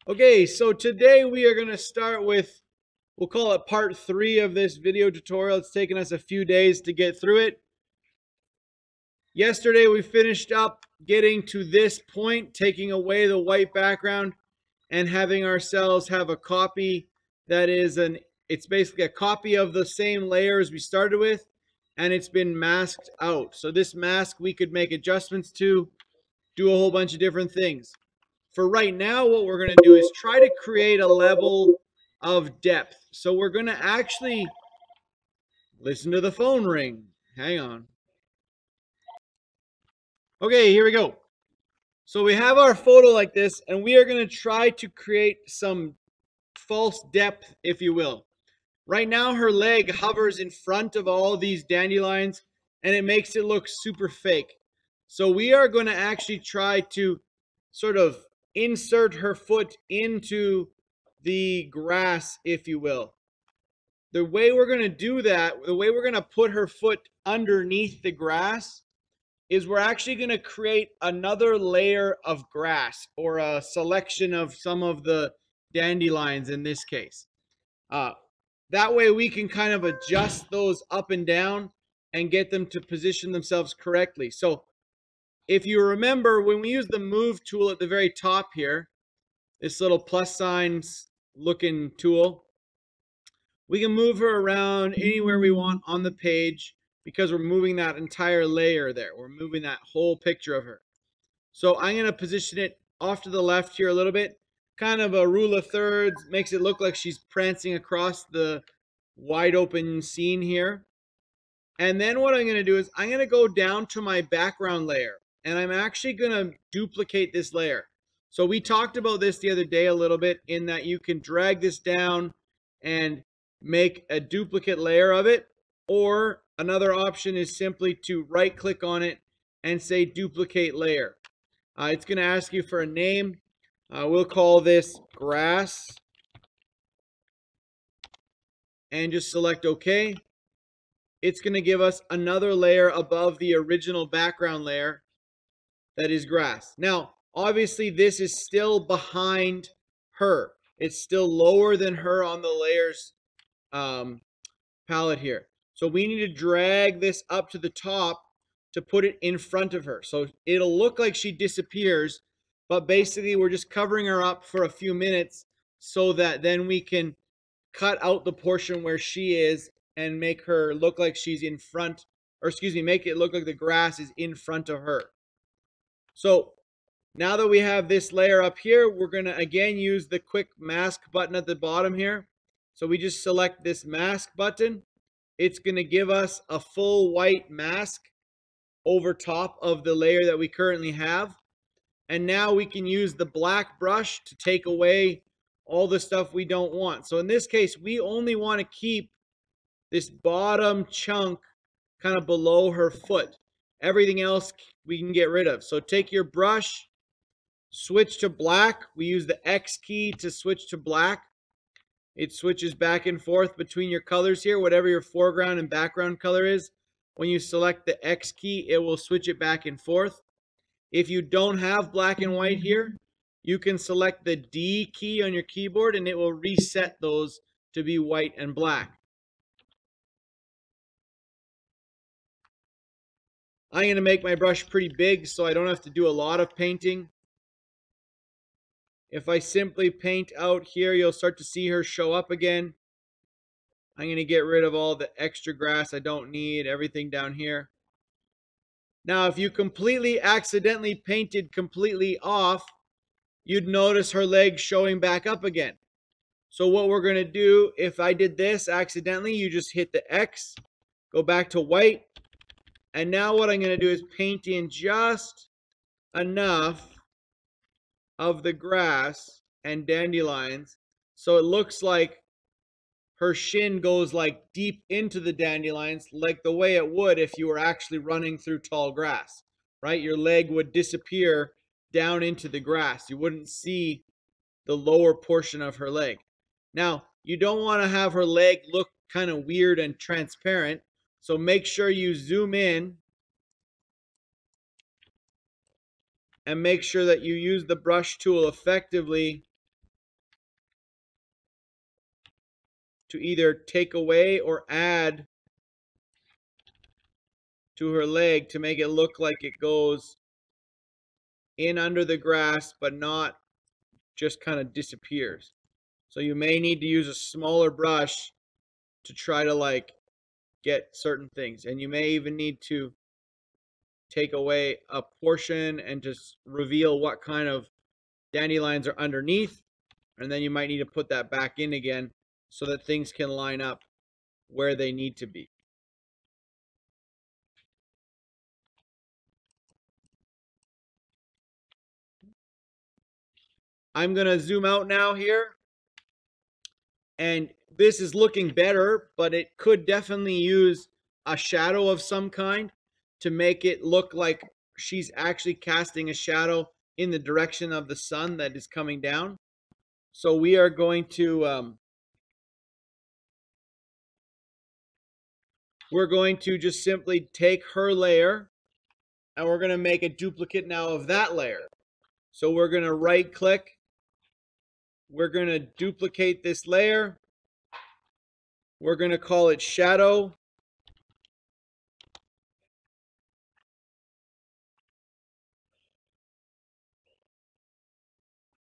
Okay, so today we are going to start with, we'll call it part 3 of this video tutorial. It's taken us a few days to get through it. Yesterday we finished up getting to this point, taking away the white background and having ourselves have a copy that is it's basically a copy of the same layer as we started with, and it's been masked out. So this mask we could make adjustments to, do a whole bunch of different things. For right now, what we're going to do is try to create a level of depth. So we're going to actually listen to the phone ring. Hang on. Okay, here we go. So we have our photo like this, and we are going to try to create some false depth, if you will. Right now, her leg hovers in front of all these dandelions, and it makes it look super fake. So we are going to actually try to sort of insert her foot into the grass, if you will. The way we're going to do that, the way we're going to put her foot underneath the grass, is we're actually going to create another layer of grass, or a selection of some of the dandelions in this case. That way we can kind of adjust those up and down and get them to position themselves correctly. So if you remember, when we use the move tool at the very top here, this little plus signs looking tool, we can move her around anywhere we want on the page because we're moving that entire layer there. We're moving that whole picture of her. So I'm going to position it off to the left here a little bit. Kind of a rule of thirds, makes it look like she's prancing across the wide open scene here. And then what I'm going to do is I'm going to go down to my background layer, and I'm actually going to duplicate this layer. So we talked about this the other day a little bit, in that you can drag this down and make a duplicate layer of it, or another option is simply to right click on it and say duplicate layer. It's going to ask you for a name. We'll call this grass, and just select OK. It's going to give us another layer above the original background layer that is grass. Now, obviously, this is still behind her. It's still lower than her on the layers palette here. So we need to drag this up to the top to put it in front of her. So it'll look like she disappears, but basically we're just covering her up for a few minutes so that then we can cut out the portion where she is and make her look like she's in front, or excuse me, make it look like the grass is in front of her. So now that we have this layer up here, we're going to again use the quick mask button at the bottom here. So we just select this mask button. It's going to give us a full white mask over top of the layer that we currently have. And now we can use the black brush to take away all the stuff we don't want. So in this case, we only want to keep this bottom chunk kind of below her foot. Everything else we can get rid of. So take your brush, switch to black. We use the X key to switch to black. It switches back and forth between your colors here, whatever your foreground and background color is. When you select the X key, it will switch it back and forth. If you don't have black and white here, you can select the D key on your keyboard and it will reset those to be white and black. I'm going to make my brush pretty big so I don't have to do a lot of painting. If I simply paint out here, you'll start to see her show up again. I'm going to get rid of all the extra grass I don't need, everything down here. Now, if you completely accidentally painted completely off, you'd notice her legs showing back up again. So what we're going to do, if I did this accidentally, you just hit the X, go back to white, and now what I'm going to do is paint in just enough of the grass and dandelions so it looks like her shin goes like deep into the dandelions, like the way it would if you were actually running through tall grass, right? Your leg would disappear down into the grass. You wouldn't see the lower portion of her leg. Now, you don't want to have her leg look kind of weird and transparent, so make sure you zoom in and make sure that you use the brush tool effectively to either take away or add to her leg to make it look like it goes in under the grass, but not just kind of disappears. So you may need to use a smaller brush to try to like get certain things. And you may even need to take away a portion and just reveal what kind of dandelions are underneath. And then you might need to put that back in again so that things can line up where they need to be. I'm going to zoom out now here. And this is looking better, but it could definitely use a shadow of some kind to make it look like she's actually casting a shadow in the direction of the sun that is coming down. So we are going to just simply take her layer and we're going to make a duplicate now of that layer. So we're going to right click. We're going to duplicate this layer. We're going to call it shadow.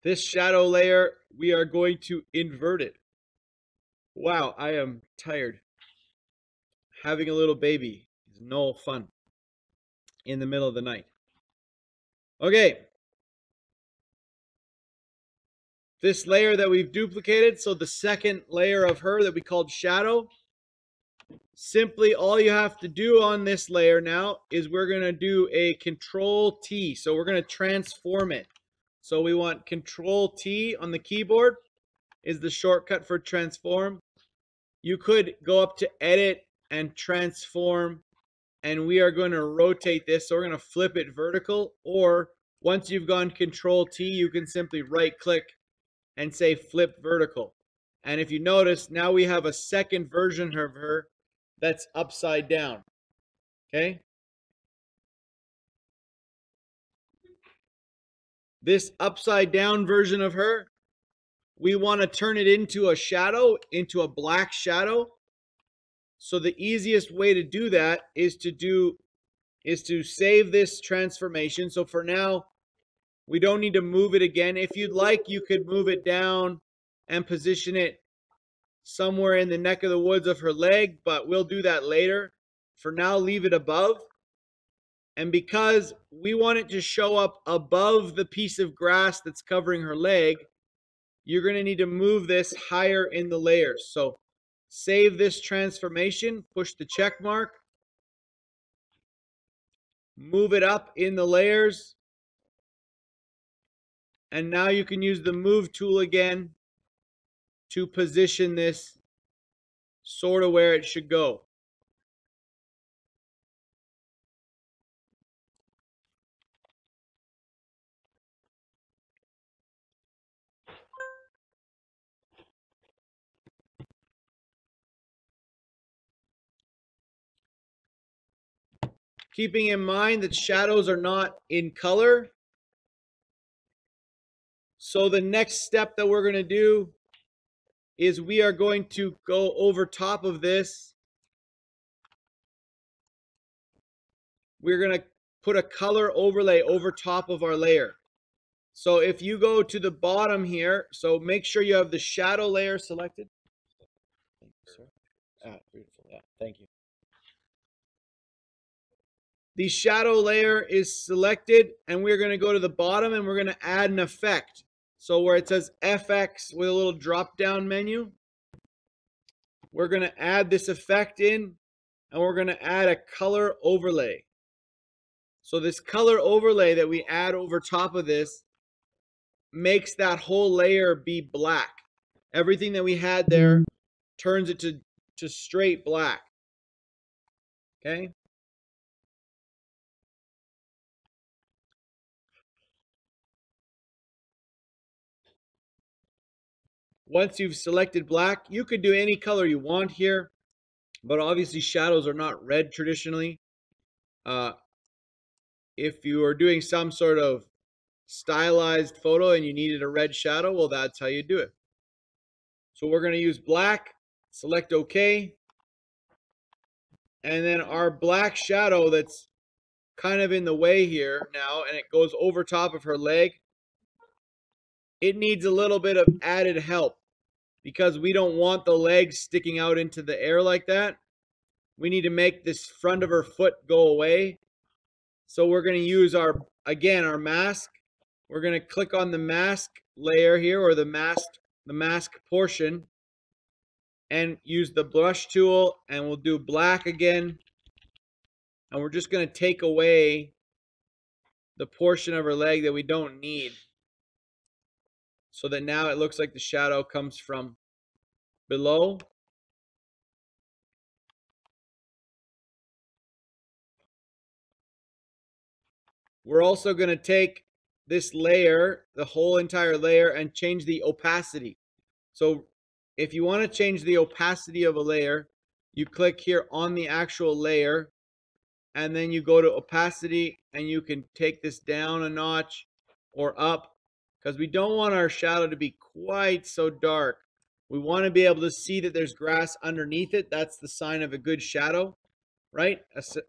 This shadow layer, we are going to invert it. Wow, I am tired. Having a little baby is no fun in the middle of the night. Okay. This layer that we've duplicated, so the second layer of her that we called shadow, simply all you have to do on this layer now is we're going to do a Control T. So we're going to transform it. So we want Control T on the keyboard is the shortcut for transform. You could go up to edit and transform, and we are going to rotate this. So we're going to flip it vertical, or once you've gone Control T, you can simply right click and say flip vertical. And if you notice, now we have a second version of her that's upside down. Okay? This upside down version of her, we want to turn it into a shadow, into a black shadow. So the easiest way to do that is to save this transformation. So for now, we don't need to move it again. If you'd like, you could move it down and position it somewhere in the neck of the woods of her leg, but we'll do that later. For now, leave it above. And because we want it to show up above the piece of grass that's covering her leg, you're going to need to move this higher in the layers. So save this transformation, push the check mark, move it up in the layers, and now you can use the move tool again to position this sort of where it should go. Keeping in mind that shadows are not in color. So the next step that we're going to do is we are going to go over top of this. We're going to put a color overlay over top of our layer. So if you go to the bottom here, so make sure you have the shadow layer selected. Thank you, sir. Ah, beautiful. Yeah, thank you. The shadow layer is selected, and we're going to go to the bottom and we're going to add an effect. So where it says FX with a little drop down menu, we're going to add this effect in, and we're going to add a color overlay. So this color overlay that we add over top of this makes that whole layer be black. Everything that we had there turns it to straight black. Okay? Once you've selected black, you could do any color you want here, but obviously shadows are not red traditionally. If you are doing some sort of stylized photo and you needed a red shadow, well, that's how you do it. So we're going to use black. Select OK. And then our black shadow that's kind of in the way here now, and it goes over top of her leg. It needs a little bit of added help because we don't want the legs sticking out into the air like that. We need to make this front of her foot go away. So we're going to use our mask. We're going to click on the mask layer here, or the mask portion, and use the brush tool, and we'll do black again. And we're just going to take away the portion of her leg that we don't need, so that now it looks like the shadow comes from below. We're also going to take this layer, the whole entire layer, and change the opacity. So if you want to change the opacity of a layer, you click here on the actual layer, and then you go to opacity, and you can take this down a notch or up, because we don't want our shadow to be quite so dark. We want to be able to see that there's grass underneath it. That's the sign of a good shadow, right?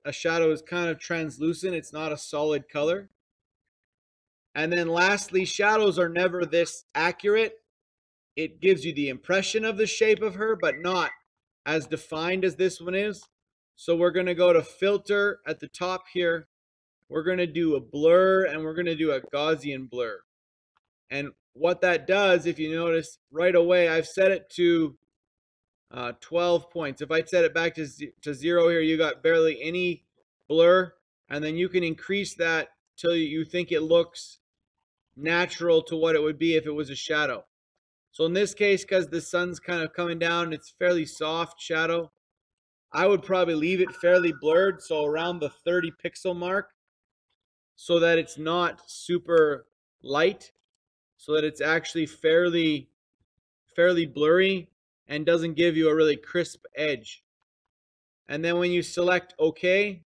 A shadow is kind of translucent. It's not a solid color. And then lastly, shadows are never this accurate. It gives you the impression of the shape of her, but not as defined as this one is. So we're going to go to filter at the top here. We're going to do a blur, and we're going to do a Gaussian blur. And what that does, if you notice right away, I've set it to 12 points. If I set it back to 0 here, you got barely any blur. And then you can increase that till you think it looks natural to what it would be if it was a shadow. So in this case, because the sun's kind of coming down, it's fairly soft shadow. I would probably leave it fairly blurred, so around the 30 pixel mark, so that it's not super light, so that it's actually fairly blurry and doesn't give you a really crisp edge. And then when you select OK,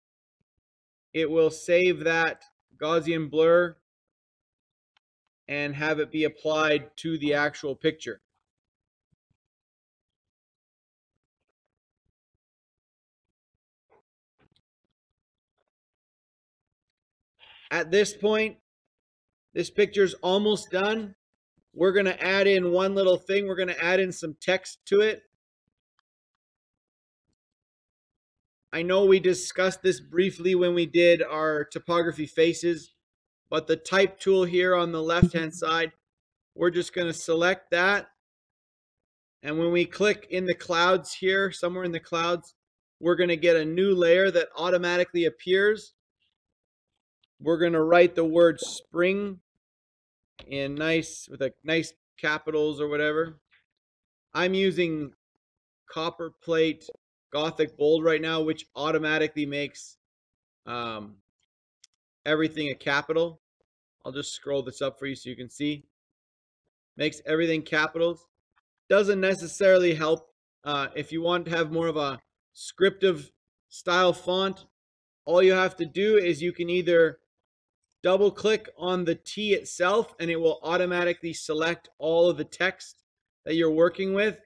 it will save that Gaussian blur and have it be applied to the actual picture. At this point, this picture's almost done. We're going to add in one little thing. We're going to add in some text to it. I know we discussed this briefly when we did our topography faces, but the type tool here on the left-hand side, we're just going to select that. And when we click in the clouds here, somewhere in the clouds, we're going to get a new layer that automatically appears. We're going to write the word spring in with a nice capitals or whatever. I'm using copper plate Gothic bold right now, which automatically makes everything a capital. I'll just scroll this up for you so you can see. Makes everything capitals. Doesn't necessarily help if you want to have more of a scriptive style font. All you have to do is you can either double click on the T itself and it will automatically select all of the text that you're working with,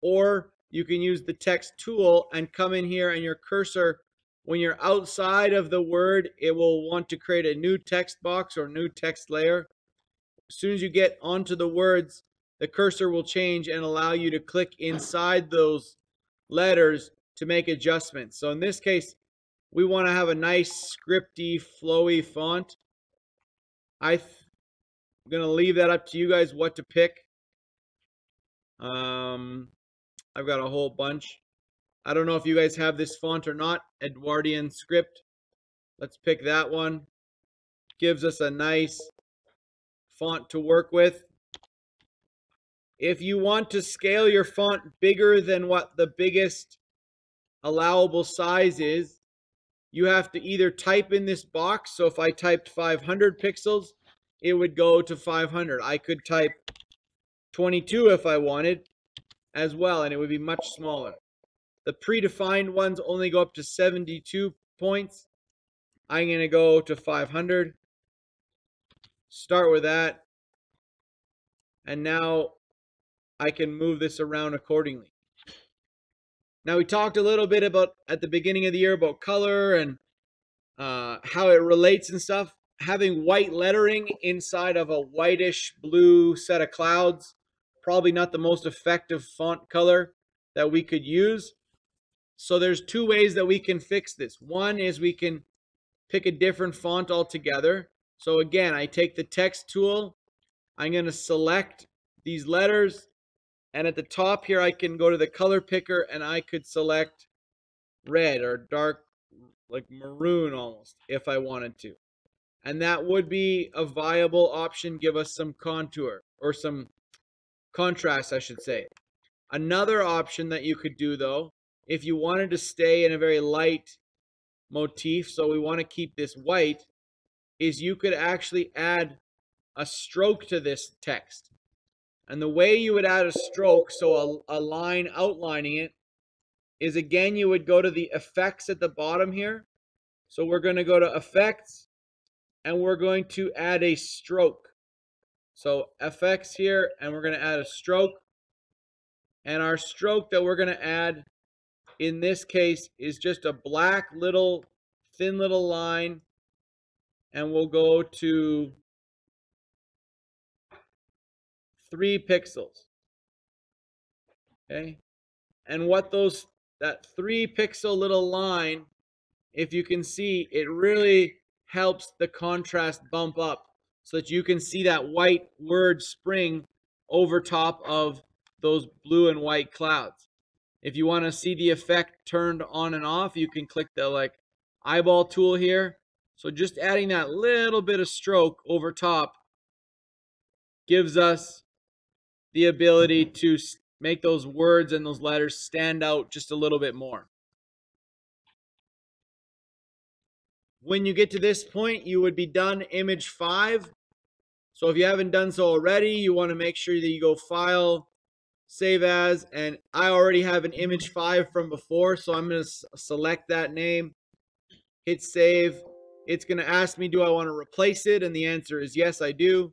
or you can use the text tool and come in here, and your cursor, when you're outside of the word, it will want to create a new text box or new text layer. As soon as you get onto the words, the cursor will change and allow you to click inside those letters to make adjustments. So in this case, we want to have a nice scripty, flowy font. I'm going to leave that up to you guys what to pick. I've got a whole bunch. I don't know if you guys have this font or not, Edwardian script. Let's pick that one. Gives us a nice font to work with. If you want to scale your font bigger than what the biggest allowable size is, you have to either type in this box. So if I typed 500 pixels, it would go to 500. I could type 22 if I wanted as well, and it would be much smaller. The predefined ones only go up to 72 points. I'm going to go to 500. Start with that. And now I can move this around accordingly. Now we talked a little bit about at the beginning of the year about color and how it relates and stuff. Having white lettering inside of a whitish blue set of clouds, probably not the most effective font color that we could use. So there's two ways that we can fix this. One is we can pick a different font altogether. So again, I take the text tool, I'm going to select these letters, and at the top here I can go to the color picker and I could select red or dark, like maroon almost, if I wanted to. And that would be a viable option, give us some contour or some contrast, I should say. Another option that you could do though, if you wanted to stay in a very light motif, so we want to keep this white, is you could actually add a stroke to this text. And the way you would add a stroke, so a line outlining it, is again you would go to the effects at the bottom here. So we're going to go to effects and we're going to add a stroke. So effects here, and we're going to add a stroke. And our stroke that we're going to add in this case is just a black little thin little line, and we'll go to 3 pixels. Okay, and what that 3 pixel little line, if you can see, it really helps the contrast bump up so that you can see that white word spring over top of those blue and white clouds. If you want to see the effect turned on and off, you can click the like eyeball tool here. So just adding that little bit of stroke over top gives us the ability to make those words and those letters stand out just a little bit more. When you get to this point, you would be done image 5. So if you haven't done so already, you want to make sure that you go File, Save As, and I already have an image 5 from before, so I'm going to select that name, hit Save. It's going to ask me, do I want to replace it? And the answer is yes, I do.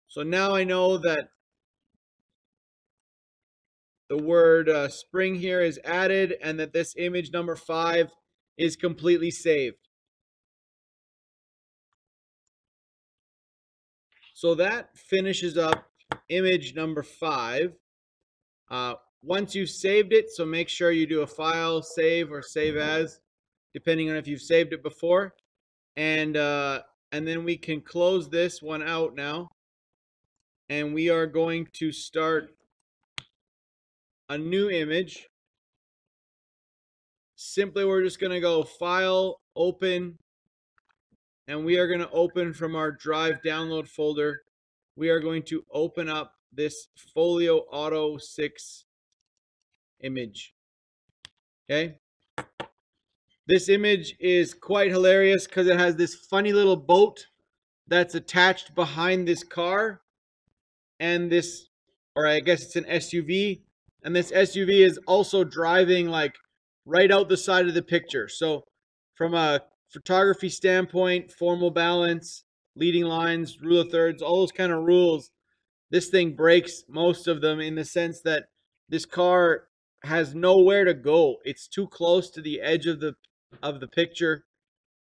So now I know that the word spring here is added and that this image number 5 is completely saved. So that finishes up image number 5. Once you've saved it, so make sure you do a File, Save, or Save As, depending on if you've saved it before. And then we can close this one out now. And we are going to start a new image. Simply, we're just going to go File, Open, and we are going to open from our Drive download folder. We are going to open up this Folio Auto 6 image. Okay. This image is quite hilarious because it has this funny little boat that's attached behind this car, and this, or I guess it's an SUV, and this SUV is also driving like right out the side of the picture. So from a photography standpoint, formal balance, leading lines, rule of thirds, all those kind of rules, this thing breaks most of them in the sense that this car has nowhere to go. It's too close to the edge of the picture.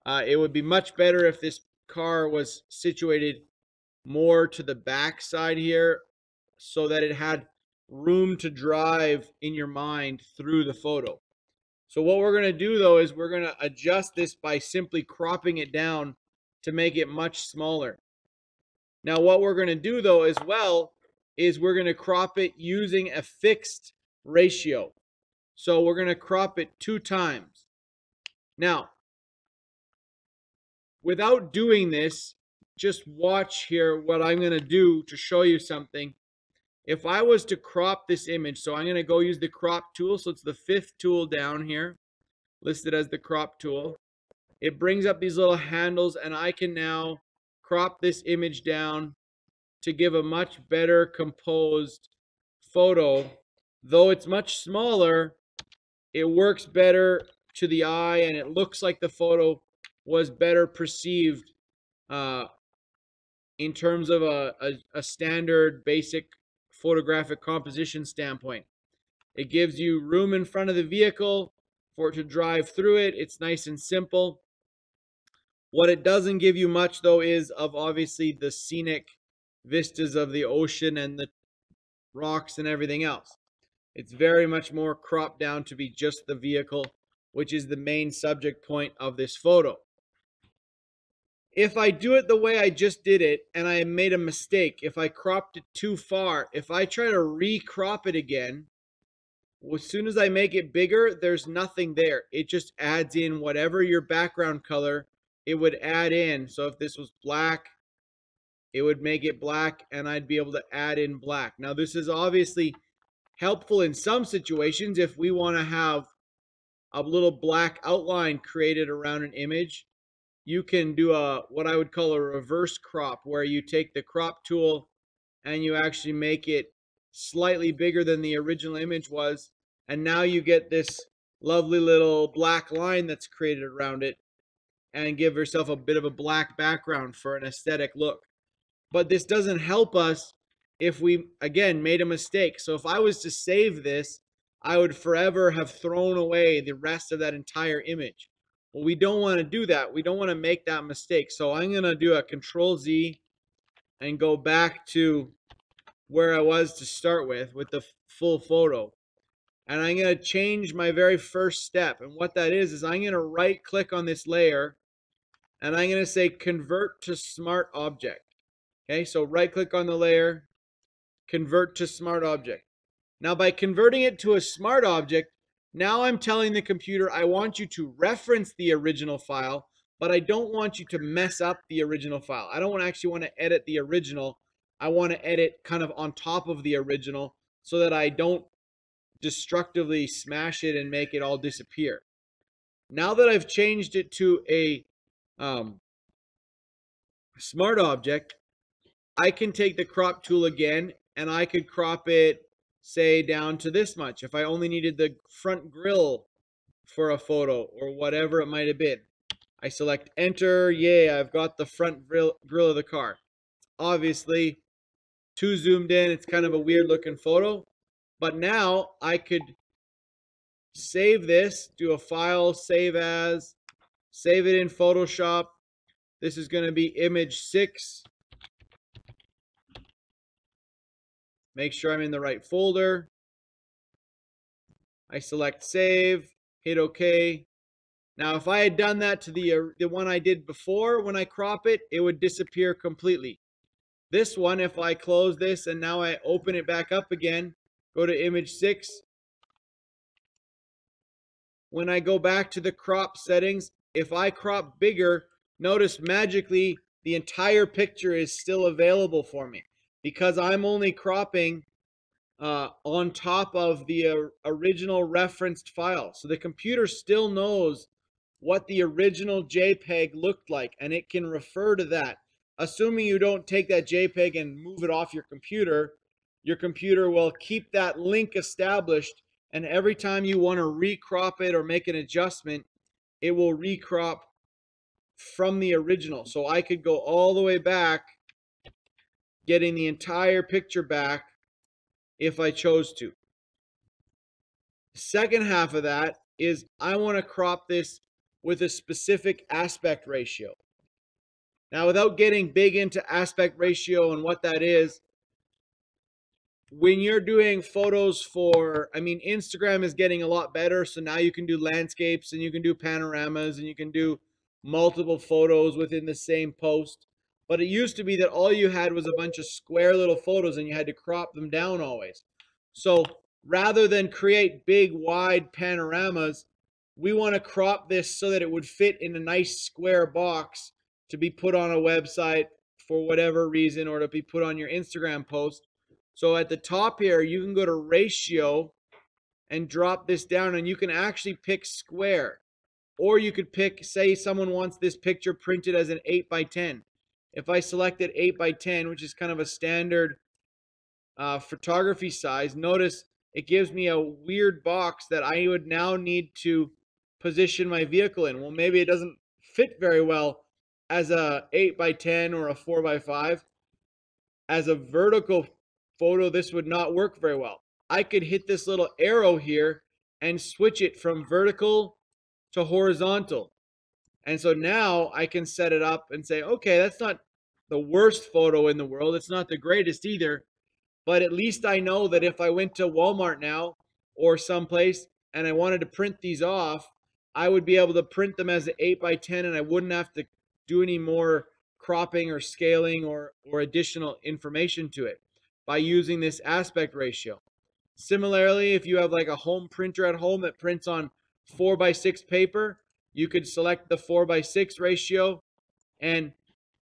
It would be much better if this car was situated more to the back side here so that it had room to drive in your mind through the photo. So what we're going to do though is we're going to adjust this by simply cropping it down to make it much smaller. Now what we're going to do though as well is we're going to crop it using a fixed ratio. So we're going to crop it 2 times. Now, without doing this, just watch here what I'm going to do to show you something. If I was to crop this image, so I'm going to go use the crop tool. So it's the 5th tool down here, listed as the crop tool. It brings up these little handles, and I can now crop this image down to give a much better composed photo. Though it's much smaller, it works better to the eye, and it looks like the photo was better perceived in terms of a standard basic photographic composition standpoint. It gives you room in front of the vehicle for it to drive through it. It's nice and simple. What it doesn't give you much, though, is of obviously the scenic vistas of the ocean and the rocks and everything else. It's very much more cropped down to be just the vehicle, which is the main subject point of this photo. If I do it the way I just did it and I made a mistake, if I cropped it too far, if I try to re-crop it again, as soon as I make it bigger, there's nothing there. It just adds in whatever your background color it would add in. So if this was black, it would make it black and I'd be able to add in black. Now this is obviously helpful in some situations if we want to have a little black outline created around an image. You can do what I would call a reverse crop, where you take the crop tool and you actually make it slightly bigger than the original image was, and now you get this lovely little black line that's created around it, and give yourself a bit of a black background for an aesthetic look. But this doesn't help us if we, again, made a mistake. So if I was to save this, I would forever have thrown away the rest of that entire image. Well, we don't want to do that. We don't want to make that mistake. So I'm going to do a Control Z and go back to where I was to start with the full photo. And I'm going to change my very first step. And what that is I'm going to right click on this layer and I'm going to say Convert to Smart Object. Okay, so right click on the layer, Convert to Smart Object. Now by converting it to a smart object, now I'm telling the computer I want you to reference the original file, but I don't want you to mess up the original file. I don't actually want to edit the original. I want to edit kind of on top of the original so that I don't destructively smash it and make it all disappear. Now that I've changed it to a smart object, I can take the crop tool again and I could crop it, say, down to this much if I only needed the front grille for a photo or whatever it might have been. I select enter. Yay, I've got the front grille of the car. Obviously too zoomed in, it's kind of a weird looking photo, but now I could save this, do a file, save as, save it in Photoshop. This is going to be image 6. Make sure I'm in the right folder. I select save, hit OK. Now, if I had done that to the one I did before, when I crop it, it would disappear completely. This one, if I close this and now I open it back up again, go to image 6. When I go back to the crop settings, if I crop bigger, notice magically the entire picture is still available for me because I'm only cropping on top of the original referenced file. So the computer still knows what the original JPEG looked like, and it can refer to that. Assuming you don't take that JPEG and move it off your computer will keep that link established, and every time you want to recrop it or make an adjustment, it will recrop from the original. So I could go all the way back, getting the entire picture back if I chose to. Second half of that is I want to crop this with a specific aspect ratio. Now, without getting big into aspect ratio and what that is, when you're doing photos for, Instagram is getting a lot better. So now you can do landscapes and you can do panoramas and you can do multiple photos within the same post. But it used to be that all you had was a bunch of square little photos and you had to crop them down always. So rather than create big, wide panoramas, we want to crop this so that it would fit in a nice square box to be put on a website for whatever reason, or to be put on your Instagram post. So at the top here, you can go to ratio and drop this down, and you can actually pick square. Or you could pick, say someone wants this picture printed as an 8x10. If I selected 8x10, which is kind of a standard photography size, notice it gives me a weird box that I would now need to position my vehicle in. Well, maybe it doesn't fit very well as a 8x10 or a 4x5. As a vertical photo, this would not work very well. I could hit this little arrow here and switch it from vertical to horizontal. And so now I can set it up and say, okay, that's not the worst photo in the world. It's not the greatest either. But at least I know that if I went to Walmart now or someplace and I wanted to print these off, I would be able to print them as an 8x10 and I wouldn't have to do any more cropping or scaling or additional information to it by using this aspect ratio. Similarly, if you have like a home printer at home that prints on 4x6 paper, you could select the 4x6 ratio and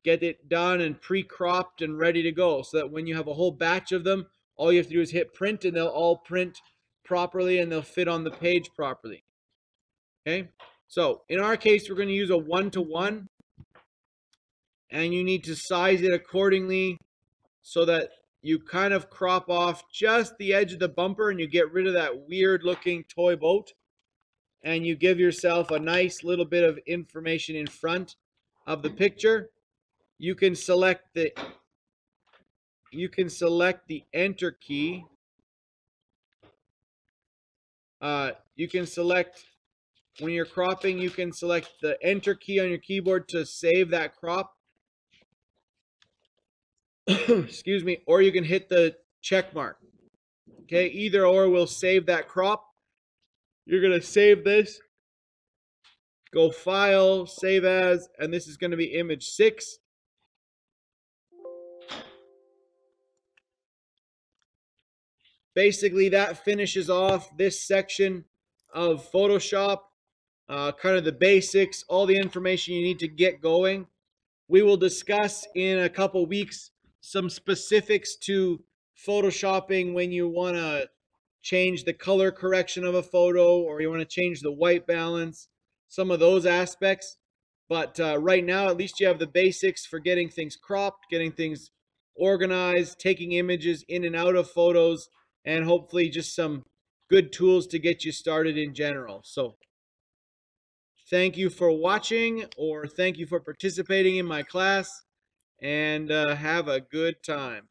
get it done and pre-cropped and ready to go, so that when you have a whole batch of them, all you have to do is hit print and they'll all print properly and they'll fit on the page properly. Okay, so in our case, we're going to use a 1-to-1, and you need to size it accordingly so that you kind of crop off just the edge of the bumper and you get rid of that weird looking toy boat, and you give yourself a nice little bit of information in front of the picture. You can select the enter key. You can select, when you're cropping, you can select the enter key on your keyboard to save that crop. Excuse me, or you can hit the check mark. Okay, either or will save that crop. You're going to save this. Go File, Save As, and this is going to be image 6. Basically, that finishes off this section of Photoshop, kind of the basics, all the information you need to get going. We will discuss in a couple weeks some specifics to Photoshopping when you want to change the color correction of a photo or you want to change the white balance, some of those aspects. But right now, at least you have the basics for getting things cropped, getting things organized, taking images in and out of photos, and hopefully just some good tools to get you started in general. So thank you for watching, or thank you for participating in my class, and have a good time.